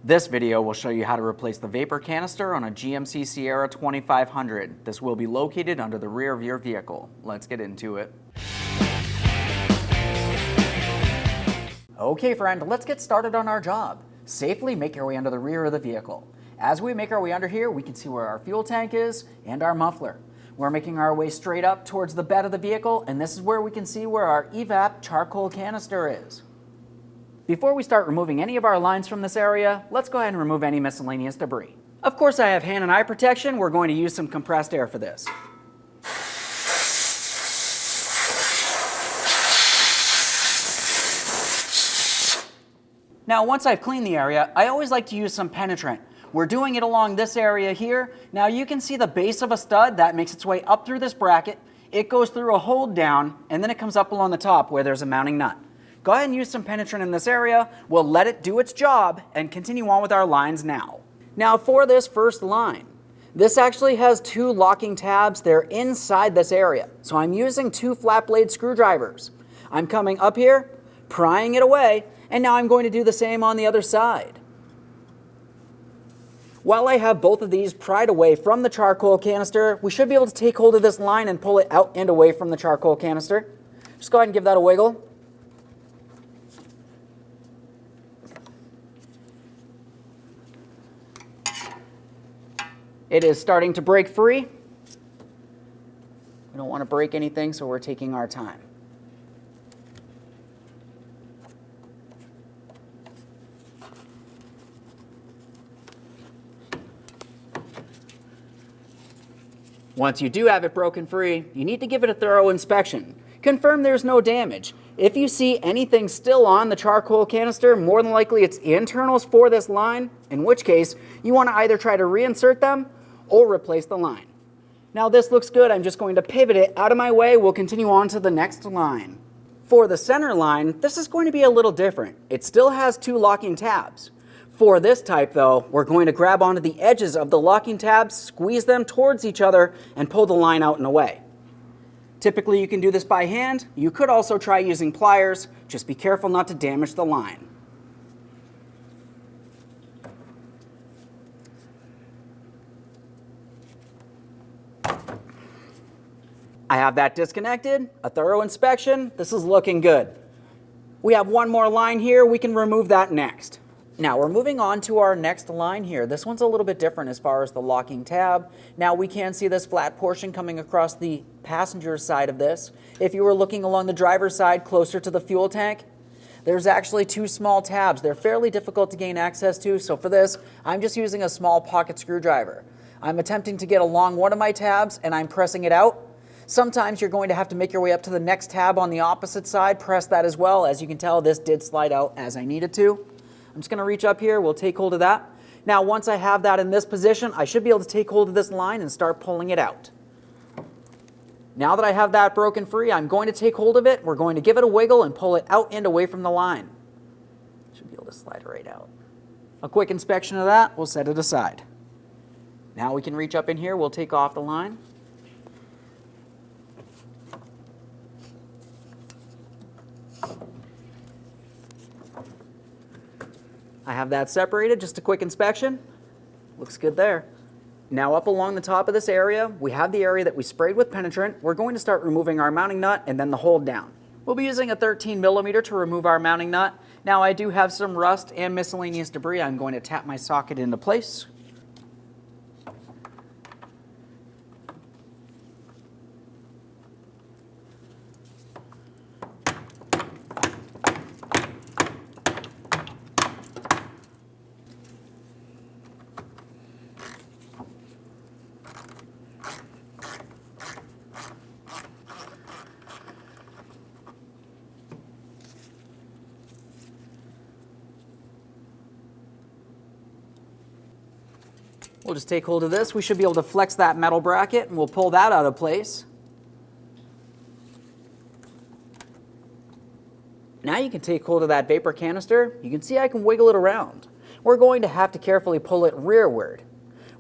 This video will show you how to replace the vapor canister on a GMC Sierra 2500. This will be located under the rear of your vehicle. Let's get into it. Okay friend, let's get started on our job. Safely make your way under the rear of the vehicle. As we make our way under here, we can see where our fuel tank is and our muffler. We're making our way straight up towards the bed of the vehicle, and this is where we can see where our evap charcoal canister is. Before we start removing any of our lines from this area, let's go ahead and remove any miscellaneous debris. Of course, I have hand and eye protection. We're going to use some compressed air for this. Now, once I've cleaned the area, I always like to use some penetrant. We're doing it along this area here. Now you can see the base of a stud that makes its way up through this bracket. It goes through a hold down, and then it comes up along the top where there's a mounting nut. Go ahead and use some penetrant in this area. We'll let it do its job and continue on with our lines now. Now for this first line, this actually has two locking tabs. They're inside this area. So I'm using two flat blade screwdrivers. I'm coming up here, prying it away, and now I'm going to do the same on the other side. While I have both of these pried away from the charcoal canister, we should be able to take hold of this line and pull it out and away from the charcoal canister. Just go ahead and give that a wiggle. It is starting to break free. We don't want to break anything, so we're taking our time. Once you do have it broken free, you need to give it a thorough inspection. Confirm there's no damage. If you see anything still on the charcoal canister, more than likely it's internals for this line, in which case you want to either try to reinsert them or replace the line. Now this looks good. I'm just going to pivot it out of my way. We'll continue on to the next line. For the center line, this is going to be a little different. It still has two locking tabs. For this type though, we're going to grab onto the edges of the locking tabs, squeeze them towards each other, and pull the line out and away. Typically you can do this by hand. You could also try using pliers. Just be careful not to damage the line. I have that disconnected, a thorough inspection. This is looking good. We have one more line here. We can remove that next. Now we're moving on to our next line here. This one's a little bit different as far as the locking tab. Now we can see this flat portion coming across the passenger side of this. If you were looking along the driver's side closer to the fuel tank, there's actually two small tabs. They're fairly difficult to gain access to, so for this, I'm just using a small pocket screwdriver. I'm attempting to get along one of my tabs and I'm pressing it out. Sometimes you're going to have to make your way up to the next tab on the opposite side, press that as well. As you can tell, this did slide out as I needed to. I'm just going to reach up here, we'll take hold of that. Now once I have that in this position, I should be able to take hold of this line and start pulling it out. Now that I have that broken free, I'm going to take hold of it, we're going to give it a wiggle and pull it out and away from the line. Should be able to slide it right out. A quick inspection of that, we'll set it aside. Now we can reach up in here, we'll take off the line. I have that separated, just a quick inspection. Looks good there. Now up along the top of this area, we have the area that we sprayed with penetrant. We're going to start removing our mounting nut and then the hold down. We'll be using a 13mm to remove our mounting nut. Now I do have some rust and miscellaneous debris. I'm going to tap my socket into place. We'll just take hold of this. We should be able to flex that metal bracket and we'll pull that out of place. Now you can take hold of that vapor canister. You can see I can wiggle it around. We're going to have to carefully pull it rearward.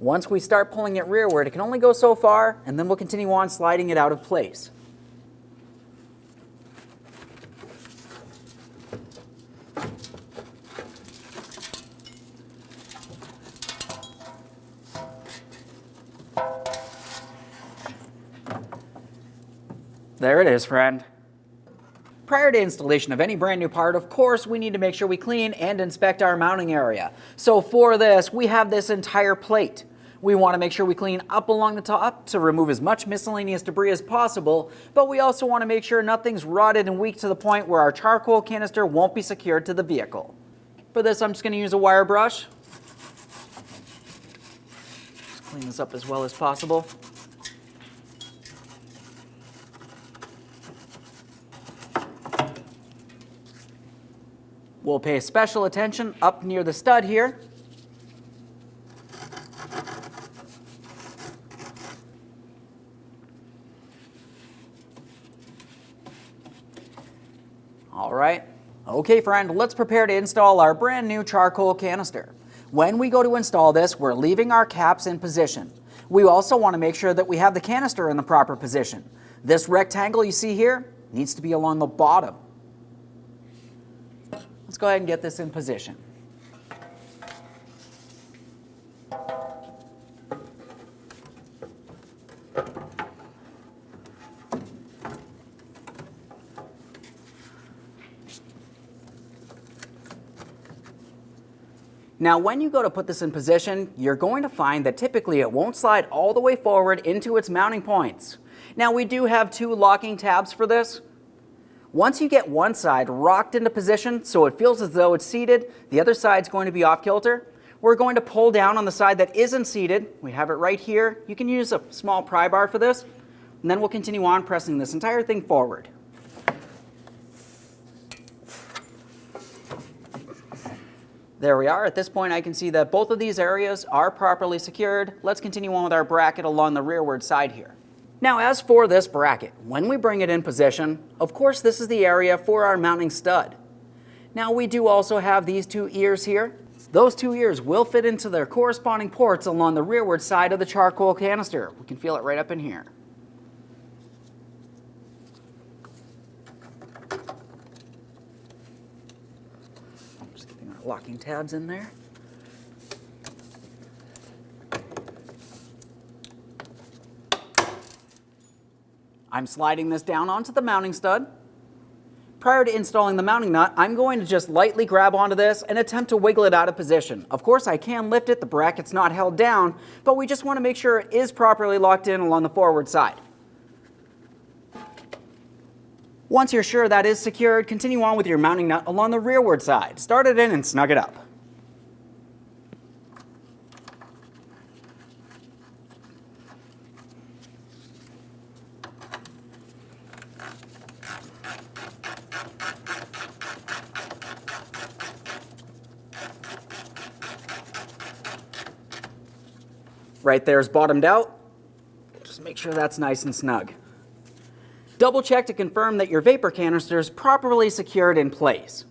Once we start pulling it rearward, it can only go so far, and then we'll continue on sliding it out of place. There it is, friend. Prior to installation of any brand new part, of course, we need to make sure we clean and inspect our mounting area. So for this, we have this entire plate. We want to make sure we clean up along the top to remove as much miscellaneous debris as possible, but we also want to make sure nothing's rotted and weak to the point where our charcoal canister won't be secured to the vehicle. For this, I'm just going to use a wire brush. Just clean this up as well as possible. We'll pay special attention up near the stud here. All right. Okay, friend, let's prepare to install our brand new charcoal canister. When we go to install this, we're leaving our caps in position. We also want to make sure that we have the canister in the proper position. This rectangle you see here needs to be along the bottom. Let's go ahead and get this in position. Now, when you go to put this in position, you're going to find that typically it won't slide all the way forward into its mounting points. Now, we do have two locking tabs for this. Once you get one side rocked into position so it feels as though it's seated, the other side's going to be off kilter. We're going to pull down on the side that isn't seated. We have it right here. You can use a small pry bar for this, and then we'll continue on pressing this entire thing forward. There we are. At this point, I can see that both of these areas are properly secured. Let's continue on with our bracket along the rearward side here. Now, as for this bracket, when we bring it in position, of course, this is the area for our mounting stud. Now, we do also have these two ears here. Those two ears will fit into their corresponding ports along the rearward side of the charcoal canister. We can feel it right up in here. Just getting our locking tabs in there. I'm sliding this down onto the mounting stud. Prior to installing the mounting nut, I'm going to just lightly grab onto this and attempt to wiggle it out of position. Of course, I can lift it, the bracket's not held down, but we just want to make sure it is properly locked in along the forward side. Once you're sure that is secured, continue on with your mounting nut along the rearward side. Start it in and snug it up. Right there is bottomed out. Just make sure that's nice and snug. Double check to confirm that your vapor canister is properly secured in place.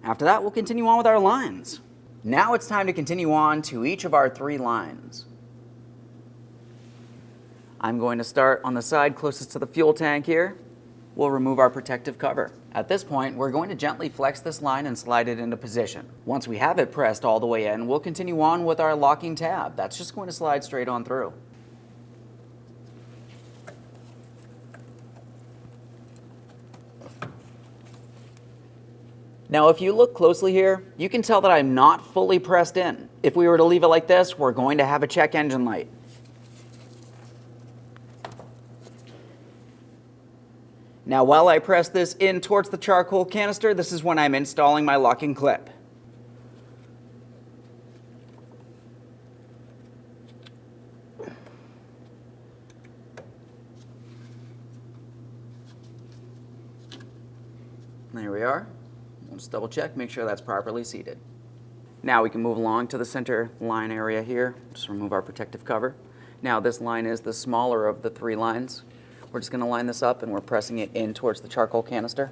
After that, we'll continue on with our lines. Now it's time to continue on to each of our three lines. I'm going to start on the side closest to the fuel tank here. We'll remove our protective cover. At this point, we're going to gently flex this line and slide it into position. Once we have it pressed all the way in, we'll continue on with our locking tab. That's just going to slide straight on through. Now, if you look closely here, you can tell that I'm not fully pressed in. If we were to leave it like this, we're going to have a check engine light. Now, while I press this in towards the charcoal canister, this is when I'm installing my locking clip. There we are. We'll just double check, make sure that's properly seated. Now we can move along to the center line area here. Just remove our protective cover. Now this line is the smaller of the three lines. We're just going to line this up and we're pressing it in towards the charcoal canister.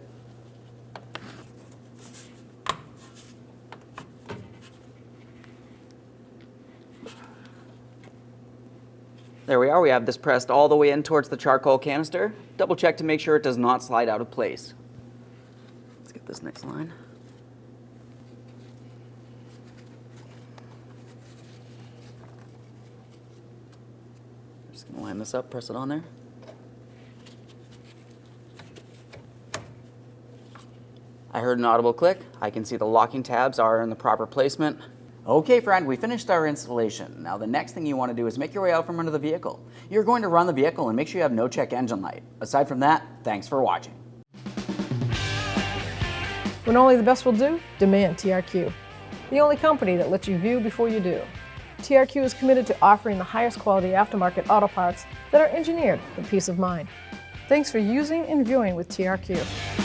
There we are. We have this pressed all the way in towards the charcoal canister. Double check to make sure it does not slide out of place. Let's get this next line. Just going to line this up, press it on there. I heard an audible click. I can see the locking tabs are in the proper placement. Okay, friend, we finished our installation. Now the next thing you want to do is make your way out from under the vehicle. You're going to run the vehicle and make sure you have no check engine light. Aside from that, thanks for watching. When only the best will do, demand TRQ. The only company that lets you view before you do. TRQ is committed to offering the highest quality aftermarket auto parts that are engineered for peace of mind. Thanks for using and viewing with TRQ.